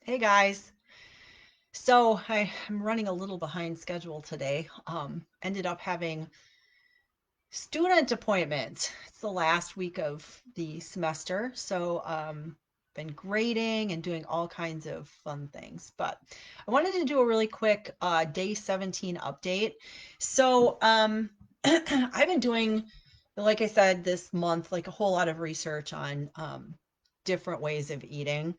Hey guys. So I'm running a little behind schedule today. Ended up having student appointments. It's the last week of the semester, so been grading and doing all kinds of fun things. But I wanted to do a really quick day 17 update. So I've been doing, like I said, this month, like a whole lot of research on different ways of eating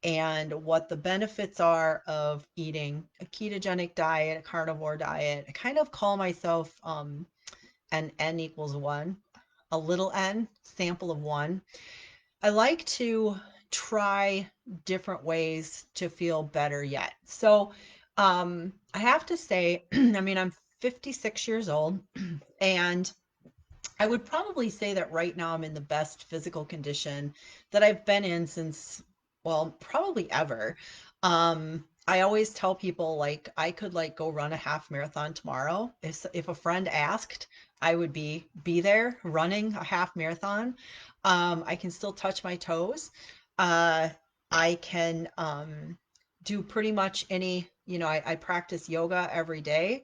and what the benefits are of eating a ketogenic diet, a carnivore diet. I kind of call myself an n equals one, a little n, sample of one. I like to try different ways to feel better yet. So I have to say, I mean, I'm 56 years old, and I would probably say that right now I'm in the best physical condition that I've been in since, well, probably ever. I always tell people like I could like go run a half marathon tomorrow. If a friend asked, I would be there running a half marathon. I can still touch my toes. Uh, I can do pretty much any, I practice yoga every day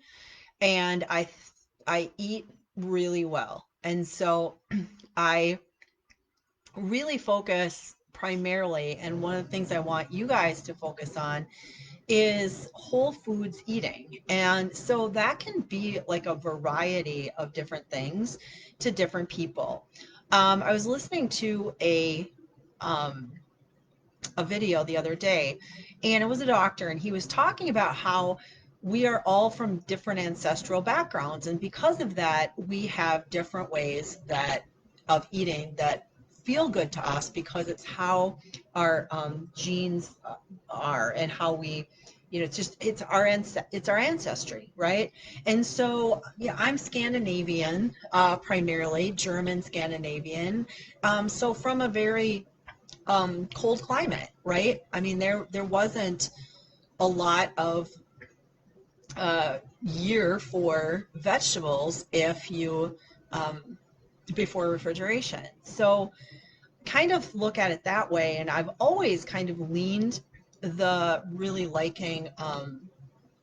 and I eat really well. And so I really focus primarily, and one of the things I want you guys to focus on is whole foods eating. And so that can be like a variety of different things to different people. I was listening to a video the other day, and it was a doctor, and he was talking about how we are all from different ancestral backgrounds, and because of that, we have different ways that of eating that feel good to us because it's how our genes are and how we it's just it's our ancestry, right? And so yeah, I'm Scandinavian, primarily German Scandinavian, so from a very cold climate, right? I mean, there wasn't a lot of year for vegetables if you before refrigeration. So kind of look at it that way, and I've always kind of leaned the really liking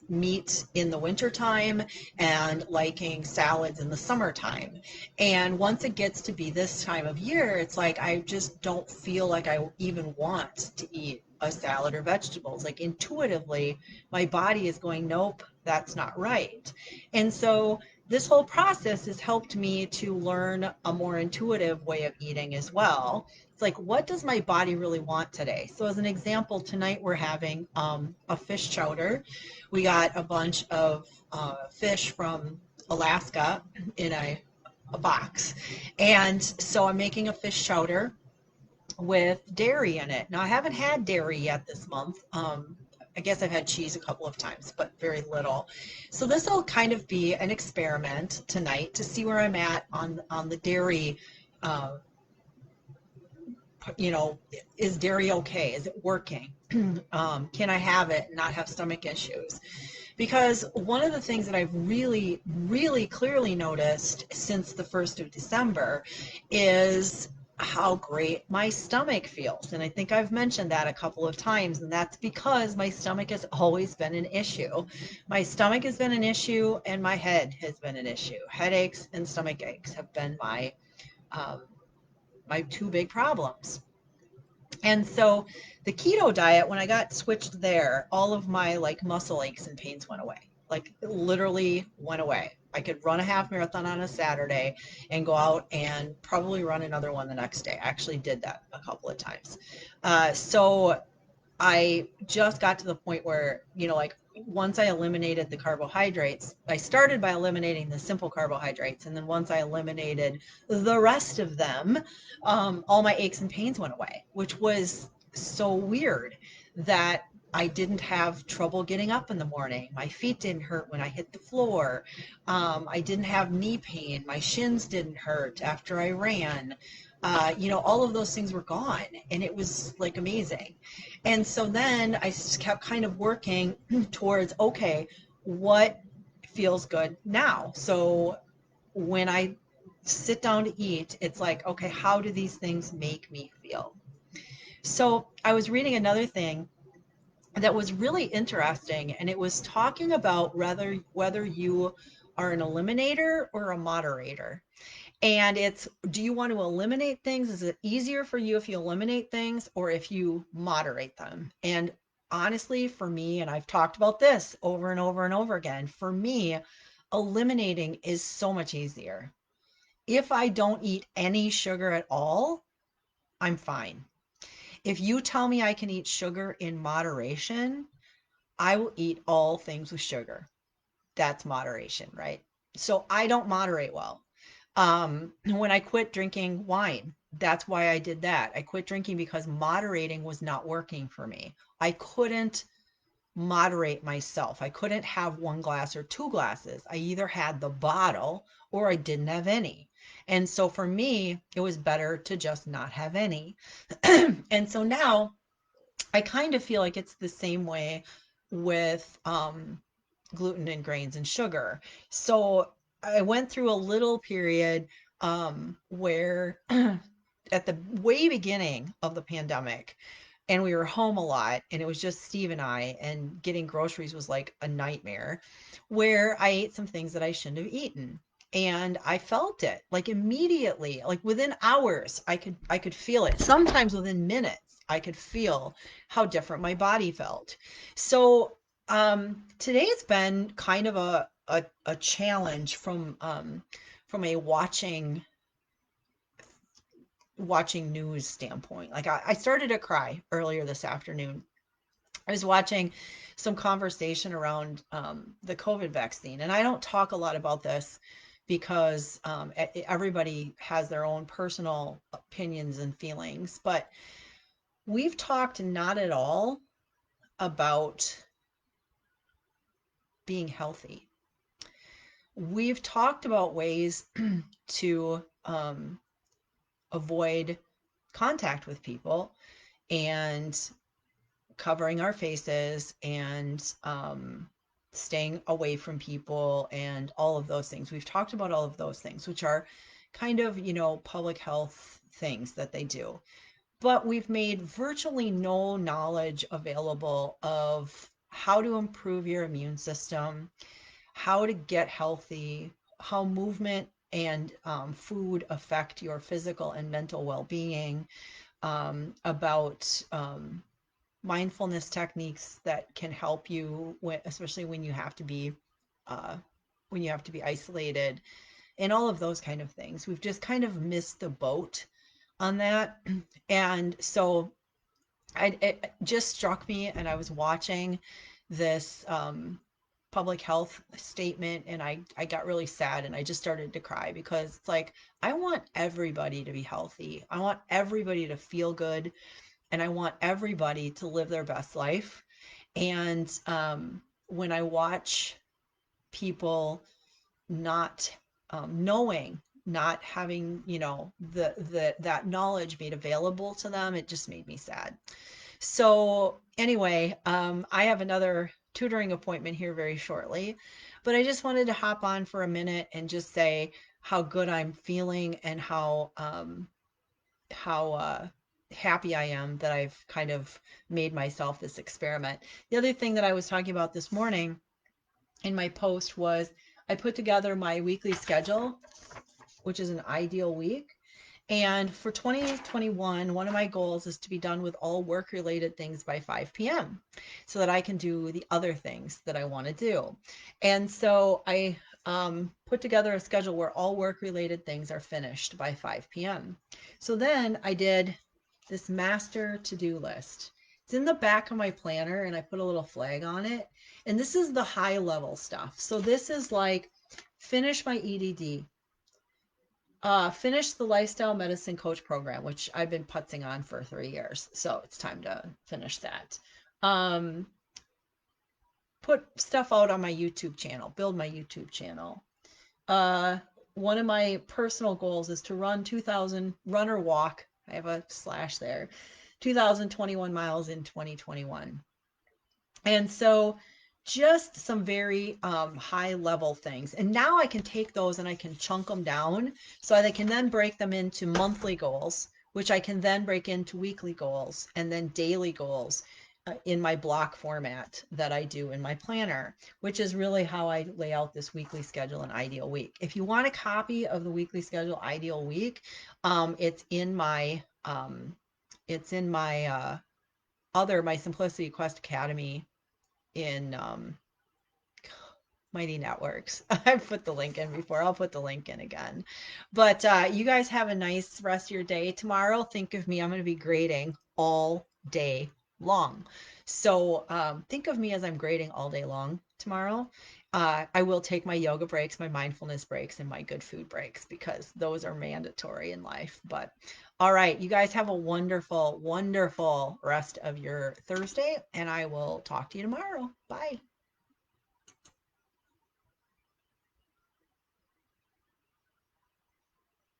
meat in the wintertime and liking salads in the summertime. And once it gets to be this time of year, it's like I just don't feel like I even want to eat a salad or vegetables. Like intuitively, my body is going, nope, that's not right. And so this whole process has helped me to learn a more intuitive way of eating as well. It's like, what does my body really want today? So, as an example, tonight we're having a fish chowder. We got a bunch of fish from Alaska in a box. And so I'm making a fish chowder with dairy in it. Now, I haven't had dairy yet this month. I guess I've had cheese a couple of times, but very little. So this will kind of be an experiment tonight to see where I'm at on the dairy. Uh, you know, is dairy okay? Is it working? Can I have it and not have stomach issues? Because one of the things that I've really, really clearly noticed since the 1st of December is how great my stomach feels. And I think I've mentioned that a couple of times, and that's because my stomach has always been an issue. My stomach has been an issue, and my head has been an issue. Headaches and stomach aches have been um, my two big problems. And so the keto diet, when I got switched there, all of my like muscle aches and pains went away. Like literally went away. I could run a half marathon on a Saturday and go out and probably run another one the next day. I actually did that a couple of times. So I just got to the point where, like once I eliminated the carbohydrates, I started by eliminating the simple carbohydrates. And then once I eliminated the rest of them, all my aches and pains went away, which was so weird that I didn't have trouble getting up in the morning. My feet didn't hurt when I hit the floor. I didn't have knee pain. My shins didn't hurt after I ran. All of those things were gone, and it was like amazing. And so then I kept kind of working towards, okay, what feels good now? So when I sit down to eat, it's like, okay, how do these things make me feel? So I was reading another thing that was really interesting, and it was talking about whether you are an eliminator or a moderator. And it's, do you want to eliminate things? Is it easier for you if you eliminate things or if you moderate them? And honestly, for me, and I've talked about this over and over and over again, for me, eliminating is so much easier. If I don't eat any sugar at all, I'm fine. If you tell me I can eat sugar in moderation, I will eat all things with sugar. That's moderation, right? So I don't moderate well. When I quit drinking wine, that's why I did that. I quit drinking because moderating was not working for me. I couldn't moderate myself. I couldn't have one glass or two glasses. I either had the bottle or I didn't have any. And so for me, it was better to just not have any. And so now I kind of feel like it's the same way with gluten and grains and sugar. So I went through a little period where at the way beginning of the pandemic, and we were home a lot, and it was just Steve and I, and getting groceries was like a nightmare, where I ate some things that I shouldn't have eaten. And I felt it like immediately, like within hours, I could feel it. Sometimes within minutes, I could feel how different my body felt. So today's been kind of a challenge from a watching news standpoint. Like I started to cry earlier this afternoon. I was watching some conversation around the COVID vaccine, and I don't talk a lot about this because everybody has their own personal opinions and feelings, but we've talked not at all about being healthy. We've talked about ways to avoid contact with people and covering our faces and staying away from people and all of those things. We've talked about all of those things, which are kind of, public health things that they do. But we've made virtually no knowledge available of how to improve your immune system, how to get healthy, how movement and food affect your physical and mental well-being, about mindfulness techniques that can help you, especially uh, when you have to be isolated, and all of those kind of things. We've just kind of missed the boat on that, and so it just struck me, and I was watching this public health statement, and I got really sad, and I just started to cry because it's like I want everybody to be healthy. I want everybody to feel good, and I want everybody to live their best life. And when I watch people not knowing, not having, the that knowledge made available to them, it just made me sad. So anyway, I have another tutoring appointment here very shortly, but I just wanted to hop on for a minute and just say how good I'm feeling and how happy I am that I've kind of made myself this experiment. The other thing that I was talking about this morning in my post was I put together my weekly schedule, which is an ideal week. And for 2021, one of my goals is to be done with all work related things by 5 p.m. so that I can do the other things that I want to do. And so I put together a schedule where all work related things are finished by 5 p.m. So then I did this master to-do list. It's in the back of my planner, and I put a little flag on it. And this is the high level stuff. So this is like finish my EDD, finish the lifestyle medicine coach program, which I've been putzing on for 3 years. So it's time to finish that. Um, put stuff out on my YouTube channel, build my YouTube channel. One of my personal goals is to run or walk. I have a slash there, 2021 miles in 2021. And so just some very high level things. And now I can take those and I can chunk them down so I can then break them into monthly goals, which I can then break into weekly goals and then daily goals. in my block format that I do in my planner, which is really how I lay out this weekly schedule and ideal week. If you want a copy of the weekly schedule ideal week, it's in my my Simplicity Quest Academy in Mighty Networks. I've put the link in before. I'll put the link in again. But you guys have a nice rest of your day. Tomorrow, think of me. I'm going to be grading all day long. So think of me as I'm grading all day long tomorrow. I will take my yoga breaks, my mindfulness breaks, and my good food breaks because those are mandatory in life. But all right, you guys have a wonderful, wonderful rest of your Thursday, and I will talk to you tomorrow. Bye.